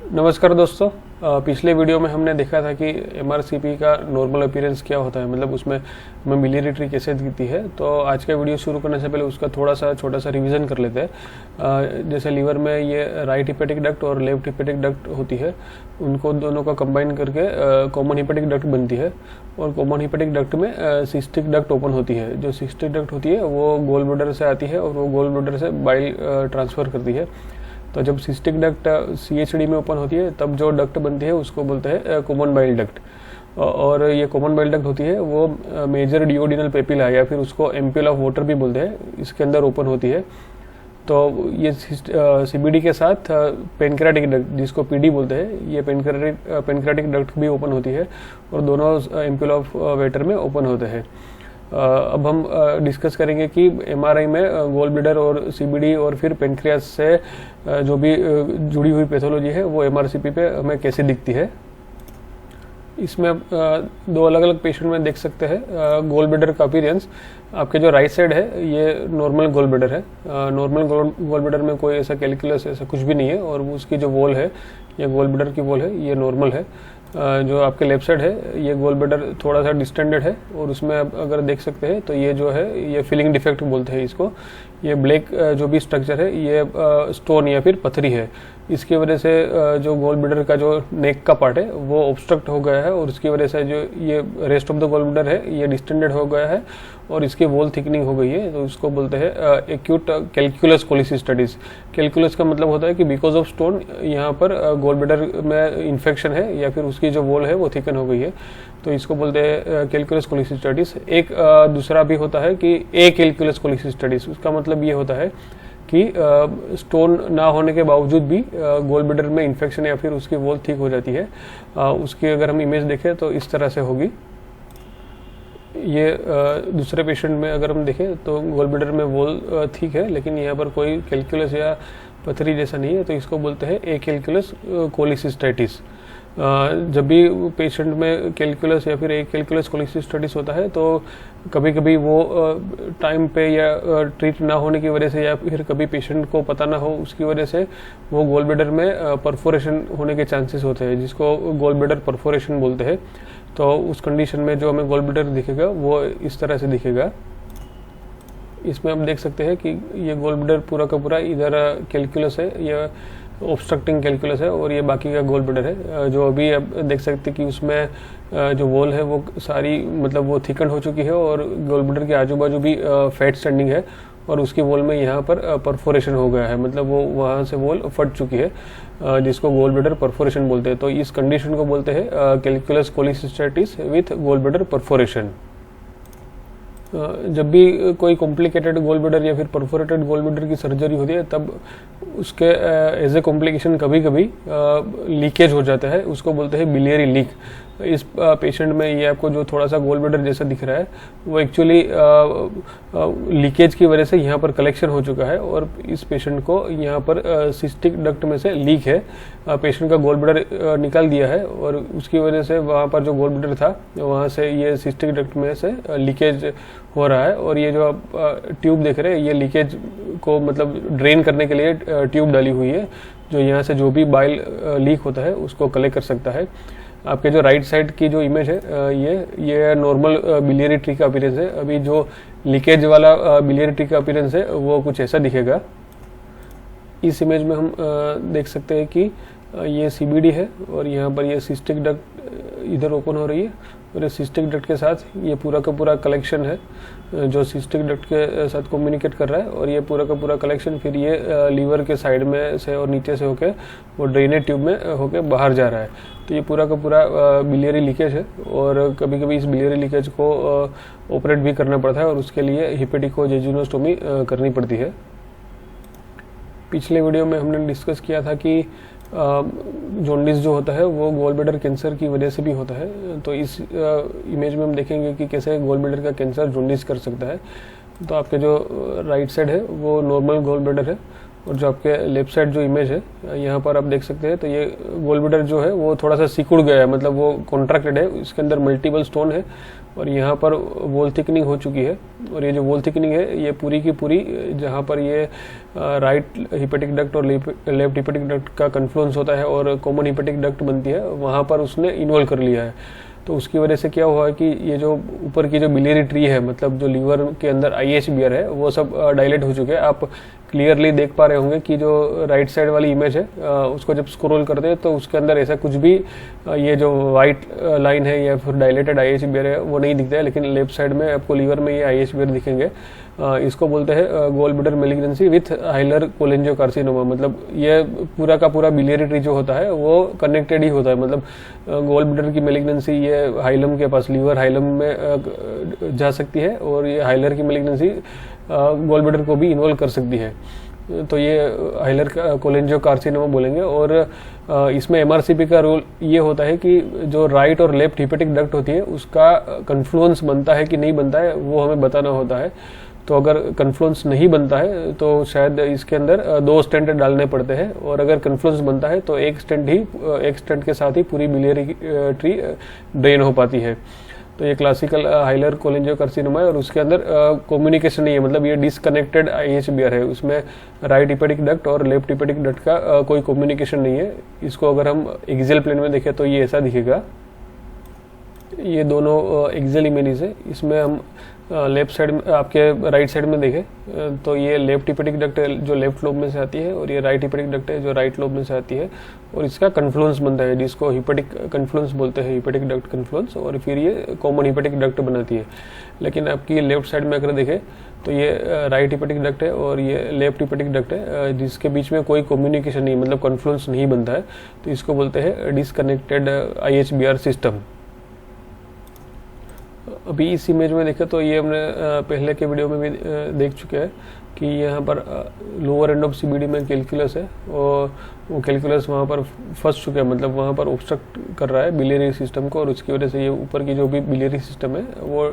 नमस्कार दोस्तों। पिछले वीडियो में हमने देखा था कि एमआरसीपी का नॉर्मल अपीयरेंस क्या होता है, मतलब उसमें हमें बिलियरी ट्री कैसे दिखती है। तो आज का वीडियो शुरू करने से पहले उसका थोड़ा सा छोटा सा रिवीजन कर लेते हैं। जैसे लीवर में ये राइट हिपेटिक डक्ट और लेफ्ट हिपेटिक डक्ट होती है, उनको दोनों का कंबाइन करके कॉमन हिपेटिक डक्ट बनती है। और कॉमन हिपेटिक डक्ट में सिस्टिक डक्ट ओपन होती है। जो सिस्टिक डक्ट होती है वो गोल ब्लैडर से आती है और वो गोल ब्लैडर से बाइल ट्रांसफ़र करती है। तो जब सिस्टिक डक्ट सीएचडी में ओपन होती है तब जो डक्ट बनती है उसको बोलते हैं कॉमन बाइल डक्ट। और ये कॉमन बाइल डक्ट होती है वो मेजर डिओडिनल पेपिला या फिर उसको एम्प्यूल ऑफ वाटर भी बोलते हैं, इसके अंदर ओपन होती है। तो ये सीबीडी के साथ पेनक्रेटिक डक्ट जिसको पीडी बोलते हैं, ये पेनक्रेटिक डक्ट भी ओपन होती है और दोनों एम्प्यूल ऑफ वाटर में ओपन होते हैं। अब हम डिस्कस करेंगे कि एमआरआई में गोल ब्लैडर और सीबीडी और फिर पेनक्रियास से जो भी जुड़ी हुई पैथोलॉजी है वो एमआरसीपी पे हमें कैसे दिखती है। इसमें दो अलग अलग पेशेंट में देख सकते हैं गोल ब्लैडर का अपीयरेंस। आपके जो राइट साइड है ये नॉर्मल गोल ब्लैडर है। नॉर्मल गोल ब्लैडर में कोई ऐसा कैलकुलस ऐसा कुछ भी नहीं है और उसकी जो वॉल है ये गोल ब्लैडर की वॉल है, ये नॉर्मल है। जो आपके लेफ्ट साइड है ये गोल ब्लैडर थोड़ा सा डिस्टेंडेड है और उसमें आप अगर देख सकते हैं तो ये जो है ये फिलिंग डिफेक्ट बोलते हैं इसको। ये ब्लैक जो भी स्ट्रक्चर है ये स्टोन या फिर पथरी है। इसकी वजह से जो गोल ब्लैडर का जो नेक का पार्ट है वो ऑब्स्ट्रक्ट हो गया है और उसकी वजह से जो ये rest of the gall bladder है ये डिस्टेंडेड हो गया है और इसकी वॉल थिकनिंग हो गई है। तो इसको बोलते हैं एक्यूट कैलकुलस कोलिसिस्टिस। कैलकुलस का मतलब होता है कि बिकॉज ऑफ स्टोन यहाँ पर गोल ब्लैडर में इन्फेक्शन है या फिर उसकी जो वॉल है वो थिकन हो गई है, तो इसको बोलते हैं कैलकुलस कोलिसिस्टिस। एक दूसरा भी होता है कि ए कैलकुलस कोलिसिस्टिस। उसका मतलब ये होता है कि स्टोन ना होने के बावजूद भी गोल ब्लैडर में इन्फेक्शन या फिर उसकी वॉल ठीक हो जाती है। उसकी अगर हम इमेज देखें तो इस तरह से होगी। ये दूसरे पेशेंट में अगर हम देखें तो गोल ब्लैडर में वॉल ठीक है लेकिन यहाँ पर कोई कैलकुलस या पथरी जैसा नहीं है, तो इसको बोलते हैं ए कैलकुलस कोलिसिस्टिस। जब भी पेशेंट में कैलकुलस या फिर एक कैलकुलस कोलिसिस्टिस होता है तो कभी कभी वो टाइम पे या ट्रीट ना होने की वजह से या फिर कभी पेशेंट को पता ना हो उसकी वजह से वो गोल ब्लैडर में परफोरेशन होने के चांसेस होते हैं, जिसको गोल ब्लैडर परफोरेशन बोलते हैं। तो उस कंडीशन में जो हमें गोल ब्लैडर दिखेगा वो इस तरह से दिखेगा। इसमें हम देख सकते हैं कि ये गोल ब्लैडर पूरा का पूरा इधर कैलकुलस है, यह ऑब्स्ट्रक्टिंग कैलकुलस है और ये बाकी का गोल ब्लैडर है। जो अभी आप देख सकते हैं कि उसमें जो वॉल है वो सारी मतलब वो थिकन हो चुकी है और गोल ब्लैडर के आजू बाजू भी फैट स्टैंडिंग है और उसकी वॉल में यहाँ पर परफोरेशन हो गया है, मतलब वो वहाँ से वॉल फट चुकी है, जिसको गोल ब्लैडर परफोरेशन बोलते हैं। तो इस कंडीशन को बोलते हैं calculus cholecystitis with gall bladder perforation. जब भी कोई कॉम्प्लिकेटेड गोल ब्लैडर या फिर परफोरेटेड गोल ब्लैडर की सर्जरी होती है तब उसके एज ए कॉम्प्लिकेशन कभी कभी लीकेज हो जाता है, उसको बोलते हैं बिलियरी लीक। इस पेशेंट में ये आपको जो थोड़ा सा गोल ब्लैडर जैसा दिख रहा है वो एक्चुअली लीकेज की वजह से यहाँ पर कलेक्शन हो चुका है और इस पेशेंट को यहाँ पर सिस्टिक डक्ट में से लीक है। पेशेंट का गोल ब्लैडर निकाल दिया है और उसकी वजह से वहाँ पर जो गोल ब्लैडर था वहाँ से ये सिस्टिक डक्ट में से लीकेज हो रहा है और ये जो आप ट्यूब देख रहे हैं ये लीकेज को मतलब ड्रेन करने के लिए ट्यूब डाली हुई है, जो यहाँ से जो भी बाइल लीक होता है उसको कलेक्ट कर सकता है। आपके जो राइट साइड की जो इमेज है ये नॉर्मल बिलियरी ट्री का अपीयरेंस है। अभी जो लीकेज वाला बिलियरी ट्री का अपीयरेंस है वो कुछ ऐसा दिखेगा। इस इमेज में हम देख सकते हैं कि ये सीबीडी है और यहाँ पर ये सिस्टिक डक्ट इधर ओपन हो रही है और ये सिस्टिक डक्ट के साथ ये पूरा का पूरा कलेक्शन है जो सिस्टिक डक्ट के साथ कम्युनिकेट कर रहा है और ये पूरा का पूरा कलेक्शन फिर ये लीवर के साइड में से और नीचे से होके वो ड्रेनेज ट्यूब में होके बाहर जा रहा है। तो ये पूरा का पूरा बिलियरी लीकेज है और कभी कभी इस बिलियरी लीकेज को ऑपरेट भी करना पड़ता है और उसके लिए हिपेटिकोजेजुनोस्टोमी करनी पड़ती है। पिछले वीडियो में हमने डिस्कस किया था कि जॉन्डिस जो होता है वो गोल ब्लैडर कैंसर की वजह से भी होता है। तो इस इमेज में हम देखेंगे कि कैसे गोल ब्लैडर का कैंसर जॉन्डिस कर सकता है। तो आपके जो राइट साइड है वो नॉर्मल गोल ब्लैडर है और जो आपके लेफ्ट साइड जो इमेज है यहाँ पर आप देख सकते हैं, तो ये गोल ब्लैडर जो है वो थोड़ा सा सिकुड़ गया है, मतलब वो कॉन्ट्रैक्टेड है, इसके अंदर मल्टीपल स्टोन है और यहाँ पर वॉल थिकनिंग हो चुकी है। और ये जो वॉल थिकनिंग है ये पूरी की पूरी जहाँ पर ये राइट हिपेटिक डक्ट और लेफ्ट हिपेटिक डक्ट का कन्फ्लुएंस होता है और कॉमन हिपेटिक डक्ट बनती है, वहाँ पर उसने इन्वॉल्व कर लिया है। तो उसकी वजह से क्या हुआ है कि ये जो ऊपर की जो बिलियरी ट्री है, मतलब जो लीवर के अंदर IHBR है, वो सब डायलेट हो चुके हैं। आप क्लियरली देख पा रहे होंगे कि जो राइट साइड वाली इमेज है उसको जब स्क्रॉल करते हैं तो उसके अंदर ऐसा कुछ भी ये जो वाइट लाइन है या फिर डायलेटेड IHBR है वो नहीं दिखता है, लेकिन लेफ्ट साइड में आपको लीवर में ये IHBR दिखेंगे। इसको बोलते हैं gall bladder malignancy with hilar cholangiocarcinoma. मतलब ये पूरा का पूरा बिलियरी ट्री जो होता है वो कनेक्टेड ही होता है। मतलब गोल ब्लैडर की मैलिग्नेंसी ये हाइलम के पास, लीवर हाइलम में जा सकती है और ये हाइलर की मैलिग्नेंसी गोल ब्लैडर को भी इन्वॉल्व कर सकती है। तो ये हाइलर कोलेंजियोकार्सिनोमा बोलेंगे। और इसमें MRCP का रोल ये होता है कि जो राइट और लेफ्ट हिपेटिक डक्ट होती है उसका कन्फ्लुएंस बनता है कि नहीं बनता है वो हमें बताना होता है। तो अगर कन्फ्लुएंस नहीं बनता है तो शायद इसके अंदर 2 स्टेंट डालने पड़ते हैं, और अगर कन्फ्लुएंस बनता है तो एक स्टेंट के साथ ही पूरी बिलियरी ट्री ड्रेन हो पाती है। तो ये क्लासिकल हाइलर कोलेंजियोकार्सिनोमा है और उसके अंदर कम्युनिकेशन नहीं है, मतलब ये डिसकनेक्टेड IHBR है, उसमें राइट हिपेटिक डक्ट और लेफ्ट हिपेटिक डक्ट का कोई कम्युनिकेशन नहीं है। इसको अगर हम एक्सियल प्लेन में देखें तो ये ऐसा दिखेगा। ये दोनों एक्सियल इमेजेस है। इसमें हम लेफ्ट साइड में, आपके राइट साइड में देखें तो ये लेफ्ट हिपेटिक डक्ट है जो लेफ्ट लोब में से आती है, और ये राइट हिपेटिक डक्ट है जो राइट लोब में से आती है, और इसका कन्फ्लुएंस बनता है जिसको हिपेटिक कन्फ्लुएंस बोलते हैं, हिपेटिक डक्ट कन्फ्लुएंस, और फिर ये कॉमन हिपेटिक डक्ट बनाती है। लेकिन आपकी लेफ्ट साइड में अगर देखें तो ये राइट हिपेटिक डक्ट है और ये लेफ्ट हिपेटिक डक्ट है जिसके बीच में कोई कम्युनिकेशन नहीं, मतलब कन्फ्लुएंस नहीं बनता है। तो इसको बोलते हैं डिसकनेक्टेड IHBR सिस्टम। अभी इस इमेज में देखें तो ये हमने पहले के वीडियो में भी देख चुके हैं कि यहाँ पर लोअर एंड ऑफ CBD में कैलकुलस है और वो कैलकुलस वहाँ पर फंस चुका है, मतलब वहाँ पर ऑब्स्ट्रक्ट कर रहा है बिलियरी सिस्टम को, और उसकी वजह से ये ऊपर की जो भी बिलियरी सिस्टम है वो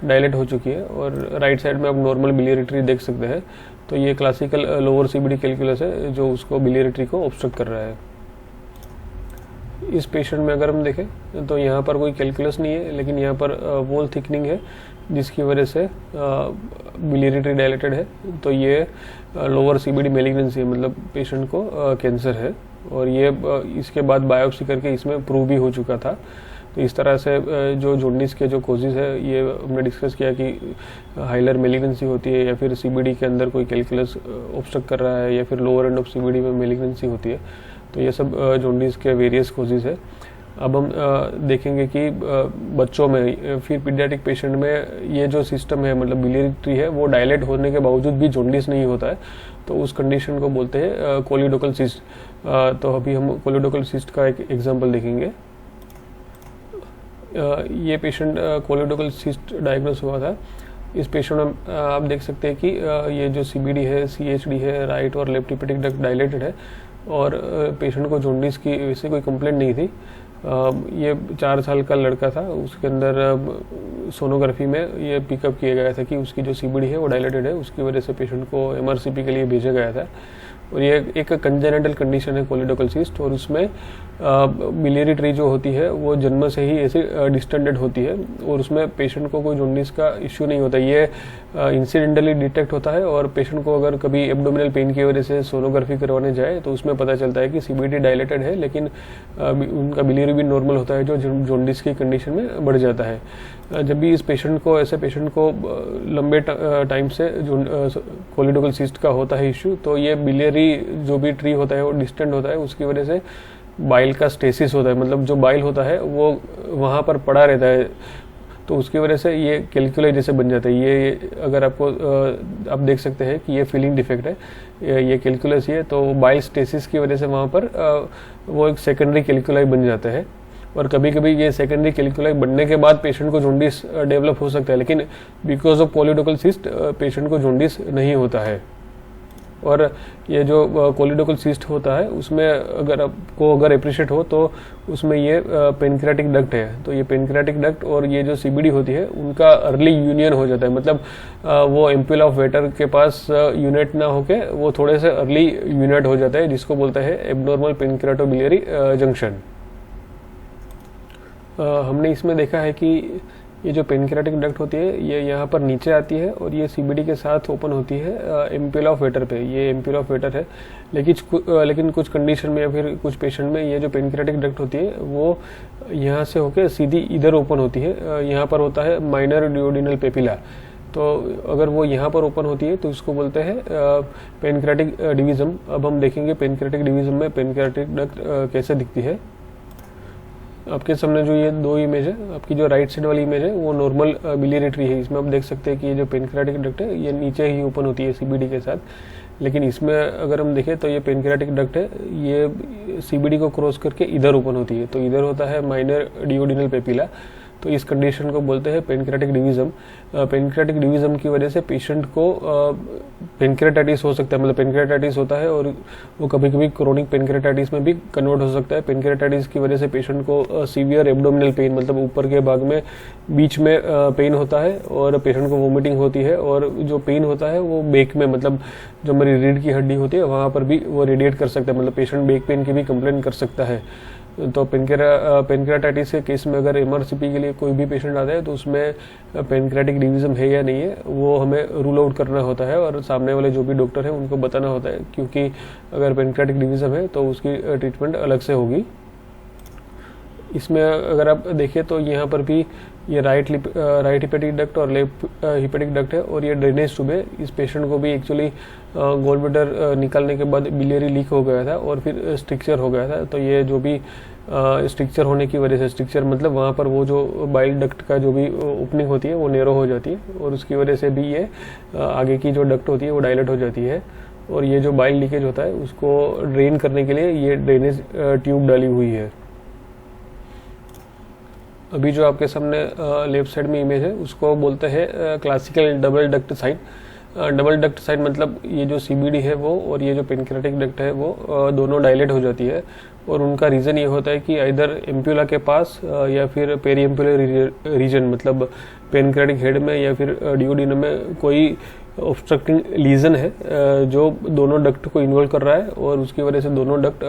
डायलेट हो चुकी है। और राइट साइड में आप नॉर्मल बिलियरी ट्री देख सकते हैं। तो ये क्लासिकल लोअर CBD कैलकुलस है जो उसको बिलियरी ट्री को ऑब्स्ट्रक्ट कर रहा है। इस पेशेंट में अगर हम देखें तो यहाँ पर कोई कैलकुलस नहीं है, लेकिन यहाँ पर वॉल थिकनिंग है जिसकी वजह से बिलियरी ट्री डायलेटेड है। तो ये लोअर CBD मैलिग्नेंसी है, मतलब पेशेंट को कैंसर है, और ये इसके बाद बायोप्सी करके इसमें प्रूव भी हो चुका था। तो इस तरह से जो जॉन्डिस के जो कोजेज है ये हमने डिस्कस किया कि हाइलर मैलिग्नेंसी होती है, या फिर CBD के अंदर कोई कैलकुलस ऑब्स्ट्रक्ट कर रहा है, या फिर लोअर एंड ऑफ CBD में मैलिग्नेंसी होती है। तो ये सब जॉन्डिस के वेरियस कोजेज है। अब हम देखेंगे कि बच्चों में, फिर पीडियाट्रिक पेशेंट में ये जो सिस्टम है, मतलब बिलियरी ट्री है, वो डायलेट होने के बावजूद भी जॉन्डिस नहीं होता है। तो उस कंडीशन को बोलते हैं कोलिडोकल सिस्ट। तो अभी हम कोलिडोकल सिस्ट का एक एग्जांपल देखेंगे। ये पेशेंट कोलिडोकल सिस्ट डायग्नोस हुआ था। इस पेशेंट में आप देख सकते हैं कि ये जो CBD है, CHD है, राइट और लेफ्ट हिपेटिक डक्ट डायलेटेड है, और पेशेंट को जॉन्डिस की वैसे कोई कंप्लेंट नहीं थी। ये 4 साल का लड़का था, उसके अंदर सोनोग्राफी में ये पिकअप किया गया था कि उसकी जो CBD है वो डायलेटेड है, उसकी वजह से पेशेंट को MRCP के लिए भेजा गया था। और ये एक कंजेनिटल कंडीशन है कोलिडोकल सिस्ट, और उसमें बिलियरी ट्री जो होती है वो जन्म से ही ऐसे डिस्टेंडेड होती है, और उसमें पेशेंट को कोई जॉन्डिस का इश्यू नहीं होता। ये इंसिडेंटली डिटेक्ट होता है, और पेशेंट को अगर कभी एब्डोमिनल पेन की वजह से सोनोग्राफी करवाने जाए तो उसमें पता चलता है कि CBD डायलेटेड है, लेकिन उनका बिलियरी भी नॉर्मल होता है जो जॉन्डिस की कंडीशन में बढ़ जाता है। जब भी इस पेशेंट को, ऐसे पेशेंट को लंबे टाइम से जो कोलिडोकल सिस्ट का होता है इश्यू, तो ये बिलियरी जो भी ट्री होता है वो डिस्टेंड होता है, उसकी वजह से बाइल का स्टेसिस होता है, मतलब जो बाइल होता है वो वहाँ पर पड़ा रहता है, तो उसकी वजह से ये कैलकुलाई जैसे बन जाता है। ये अगर आपको आप देख सकते हैं कि ये फीलिंग डिफेक्ट है, ये कैलकुलस ही है, तो बाइल स्टेसिस की वजह से वहाँ पर वो एक सेकेंडरी कैलकुलाई बन जाता है। और कभी कभी ये सेकेंडरी कैलकुलाई बनने के बाद पेशेंट को जॉन्डिस डेवलप हो सकता है, लेकिन बिकॉज ऑफ कोलिडोकल सिस्ट पेशेंट को जॉन्डिस नहीं होता है। और ये जो कोलिडोकल सिस्ट होता है उसमें अगर अप्रिशिएट हो तो उसमें ये पेनक्रेटिक डक्ट है। तो ये पेनक्रेटिक डक्ट और ये जो सीबीडी होती है उनका अर्ली यूनियन हो जाता है, मतलब वो एम्प्यूला ऑफ वेटर के पास यूनिट ना होके वो थोड़े से अर्ली यूनिट हो जाता है, जिसको बोलते हैं एब्नॉर्मल पेनक्रेटोबिलियरी जंक्शन। हमने इसमें देखा है कि ये जो पेनक्रेटिक डक्ट होती है ये यहाँ पर नीचे आती है और ये सीबीडी के साथ ओपन होती है एम्प्यूला ऑफ वेटर पे। ये एम्प्यूला ऑफ वेटर है, लेकिन कुछ कंडीशन में या फिर कुछ पेशेंट में ये जो पेनक्रेटिक डक्ट होती है वो यहाँ से होकर सीधी इधर ओपन होती है। यहाँ पर होता है माइनर डिओडिनल पेपिला। तो अगर वो यहाँ पर ओपन होती है तो इसको बोलते हैं पेनक्रेटिक डिवीजम। अब हम देखेंगे पेनक्रेटिक डिवीजम में पेनक्रेटिक डक्ट कैसे दिखती है। आपके सामने जो ये दो इमेज है, आपकी जो राइट साइड वाली इमेज है वो नॉर्मल बिलियरी ट्री है। इसमें आप देख सकते हैं कि ये जो पेनक्रेटिक डक्ट है ये नीचे ही ओपन होती है सीबीडी के साथ, लेकिन इसमें अगर हम देखें तो ये पेनक्रेटिक डक्ट है ये सीबीडी को क्रॉस करके इधर ओपन होती है। तो इधर होता है माइनर डिओडिनल पेपिला। तो इस कंडीशन को बोलते हैं पेनक्रेटिक डिवीजम। पेनक्रेटिक डिवीजम की वजह से पेशेंट को पेनक्रेटाइटिस हो सकता है, मतलब पेनक्रेटाइटिस होता है और वो कभी कभी क्रोनिक पेनक्रेटाइटिस में भी कन्वर्ट हो सकता है। पेनक्रेटाइटिस की वजह से पेशेंट को सीवियर एब्डोमिनल पेन, मतलब ऊपर के भाग में बीच में पेन होता है और पेशेंट को वोमिटिंग होती है, और जो पेन होता है वो बेक में, मतलब जो हमारी रीढ़ की हड्डी होती है वहाँ पर भी वो रेडिएट कर सकता है, मतलब पेशेंट बेक पेन की भी कंप्लेन कर सकता है। तो पेनक्रेटाइटिस के केस में अगर एमआरसीपी के लिए कोई भी पेशेंट आता है तो उसमें पेनक्रेटिक डिवीजम है या नहीं है वो हमें रूल आउट करना होता है और सामने वाले जो भी डॉक्टर हैं उनको बताना होता है, क्योंकि अगर पेनक्रेटिक डिवीजम है तो उसकी ट्रीटमेंट अलग से होगी। इसमें अगर आप देखें तो यहाँ पर भी ये राइट हिपेटिक डक्ट और लेफ्ट हिपेटिक डक्ट है और ये ड्रेनेज ट्यूब है। इस पेशेंट को भी एक्चुअली गॉल ब्लैडर निकालने के बाद बिलियरी लीक हो गया था और फिर स्ट्रिक्चर हो गया था। तो ये जो भी स्ट्रिक्चर होने की वजह से, स्ट्रिक्चर मतलब वहाँ पर वो जो बाइल डक्ट का जो भी ओपनिंग होती है वो नैरो हो जाती है और उसकी वजह से भी ये आगे की जो डक्ट होती है वो डायलेट हो जाती है और ये जो बाइल लीकेज होता है उसको ड्रेन करने के लिए ये ड्रेनेज ट्यूब डाली हुई है। अभी जो आपके सामने लेफ्ट साइड में इमेज है उसको बोलते हैं classical double duct sign. Double duct sign मतलब ये जो सीबीडी है वो और ये जो पेनक्रेटिक डक्ट है वो दोनों डायलेट हो जाती है और उनका रीज़न ये होता है कि इधर एम्प्यूला के पास या फिर पेरी एम्प्यूलर रीजन, मतलब पेनक्रेटिक हेड में या फिर डिओडिनम में कोई ऑब्स्ट्रक्टिंग लीजन है जो दोनों डक्ट को इन्वॉल्व कर रहा है और उसकी वजह से दोनों डक्ट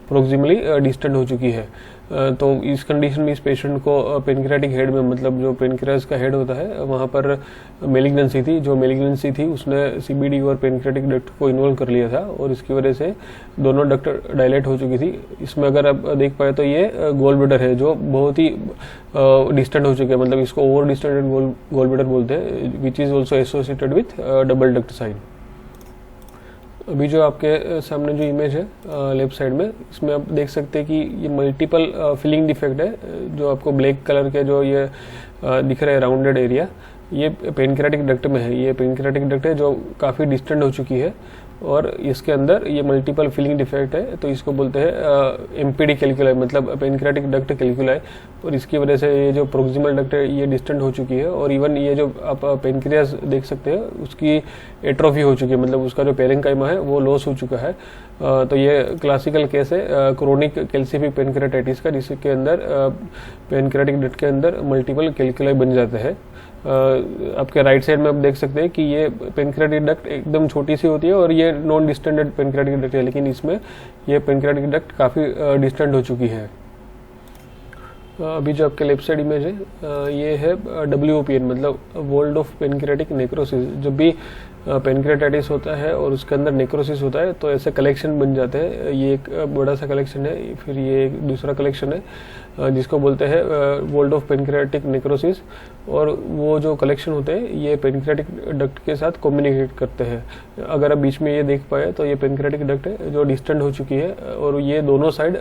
प्रोक्सिमली डिस्टेंट हो चुकी है। तो इस कंडीशन में इस पेशेंट को पेनक्रेटिक हेड में, मतलब जो पेनक्रियास का हेड होता है वहाँ पर मेलिग्नेंसी थी। जो मेलिग्नेंसी थी उसने सीबीडी और पेनक्रेटिक डक्ट को इन्वॉल्व कर लिया था और इसकी वजह से दोनों डक्ट डायलेट हो चुकी थी। इसमें अगर आप देख पाए तो ये गॉल ब्लैडर है जो बहुत ही डिस्टेंट हो चुके हैं, मतलब इसको ओवर डिस्टेंटेड गॉल ब्लैडर बोलते हैं, which is also associated with double duct sign. अभी जो आपके सामने जो इमेज है लेफ्ट साइड में, इसमें आप देख सकते हैं कि ये मल्टीपल फिलिंग डिफेक्ट है। जो आपको ब्लैक कलर के जो ये दिख रहा है राउंडेड एरिया, ये पेनक्रेटिक डक्ट में है। ये पेनक्रेटिक डक्ट है जो काफ़ी डिस्टेंट हो चुकी है और इसके अंदर ये मल्टीपल फिलिंग डिफेक्ट है, तो इसको बोलते हैं एमपीडी कैल्कुलाई, मतलब पेनक्रेटिक डक्ट कैल्कुलाई। और इसकी वजह से ये जो प्रोक्सिमल डक्ट है ये डिस्टेंट हो चुकी है और इवन ये जो आप पेनक्रियास देख सकते हैं उसकी एट्रोफी हो चुकी है, मतलब उसका जो पेरेंकाइमा है वो लॉस हो चुका है। तो ये क्लासिकल केस है क्रोनिक कैल्सिफिक पेनक्रेटाइटिस का, जिसके अंदर पेनक्रेटिक डक्ट के अंदर मल्टीपल कैल्कुलाई बन जाते हैं। आपके राइट साइड में आप देख सकते हैं कि ये पेनक्रेटिक डक्ट एकदम छोटी सी होती है और ये नॉन डिस्टेंडेड पेनक्रेटिक डक्ट है, लेकिन इसमें ये पेनक्रेटिक डक्ट काफ़ी डिस्टेंट हो चुकी है। अभी जो आपके लेफ्ट साइड इमेज है ये है WOPN, मतलब वॉल्ड ऑफ पेनक्रेटिक नेक्रोसिस। जब भी पेनक्रेटाइटिस होता है और उसके अंदर नेक्रोसिस होता है तो ऐसे कलेक्शन बन जाते हैं। ये एक बड़ा सा कलेक्शन है, फिर ये एक दूसरा कलेक्शन है जिसको बोलते हैं वॉल्ड ऑफ पेनक्रेटिक नेक्रोसिस। और वो जो कलेक्शन होते हैं ये पेनक्रेटिक डक्ट के साथ कम्युनिकेट करते हैं। अगर आप बीच में ये देख पाए तो ये पेनक्रेटिक डक्ट है जो डिस्टेंट हो चुकी है और ये दोनों साइड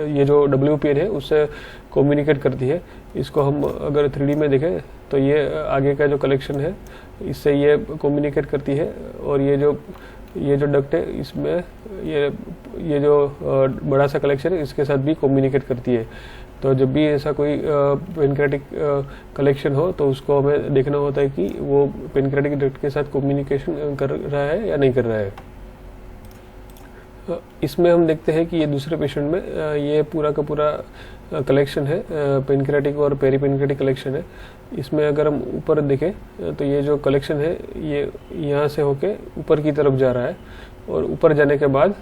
ये जो WPN है उससे कम्युनिकेट करती है। इसको हम अगर 3D में देखें तो ये आगे का जो कलेक्शन है इससे ये कम्युनिकेट करती है और ये जो डक्ट है इसमें ये जो बड़ा सा कलेक्शन है इसके साथ भी कम्युनिकेट करती है। तो जब भी ऐसा कोई पेनक्रेटिक कलेक्शन हो तो उसको हमें देखना होता है कि वो पेनक्रेटिक डक्ट के साथ कम्युनिकेशन कर रहा है या नहीं कर रहा है। इसमें हम देखते हैं कि ये दूसरे पेशेंट में ये पूरा का पूरा कलेक्शन है, पेनक्रेटिक और पेरीपेनक्रेटिक कलेक्शन है। इसमें अगर हम ऊपर देखें तो ये जो कलेक्शन है ये यहाँ से होके ऊपर की तरफ जा रहा है, और ऊपर जाने के बाद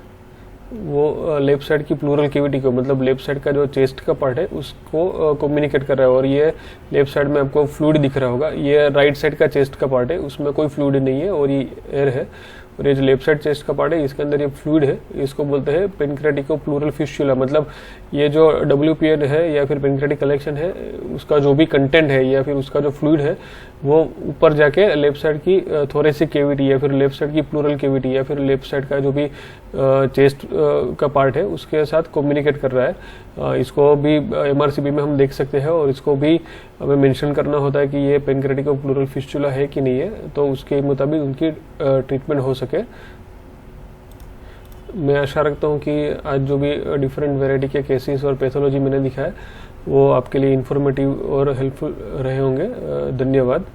वो लेफ्ट साइड की प्लूरल कैविटी को, मतलब लेफ्ट साइड का जो चेस्ट का पार्ट है उसको कम्युनिकेट कर रहा है। और ये लेफ्ट साइड में आपको फ्लूइड दिख रहा होगा, ये राइट साइड का चेस्ट का पार्ट है, उसमें कोई फ्लूइड नहीं है और ये एयर है। और ये जो लेफ्ट साइड चेस्ट का पार्ट है इसके अंदर ये फ्लूइड है, इसको बोलते हैं पेनक्रेटिको प्लूरल फिस्टुला। मतलब ये जो WPN है या फिर पेनक्रेटिक कलेक्शन है, उसका जो भी कंटेंट है या फिर उसका जो फ्लूइड है वो ऊपर जाके लेफ्ट साइड की थोरेसिक कैविटी या फिर लेफ्ट साइड की प्लूरल कैविटी या फिर लेफ्ट साइड का जो भी चेस्ट का पार्ट है उसके साथ कम्युनिकेट कर रहा है। इसको भी MRCP में हम देख सकते हैं, और इसको भी हमें मेंशन करना होता है कि ये पेनक्रेटिको प्लूरल फिस्टुला है कि नहीं है, तो उसके मुताबिक उनकी ट्रीटमेंट हो सके। मैं आशा रखता हूँ कि आज जो भी डिफरेंट वैरायटी के केसेस और पैथोलॉजी मैंने दिखाया वो आपके लिए इंफॉर्मेटिव और हेल्पफुल रहे होंगे। धन्यवाद।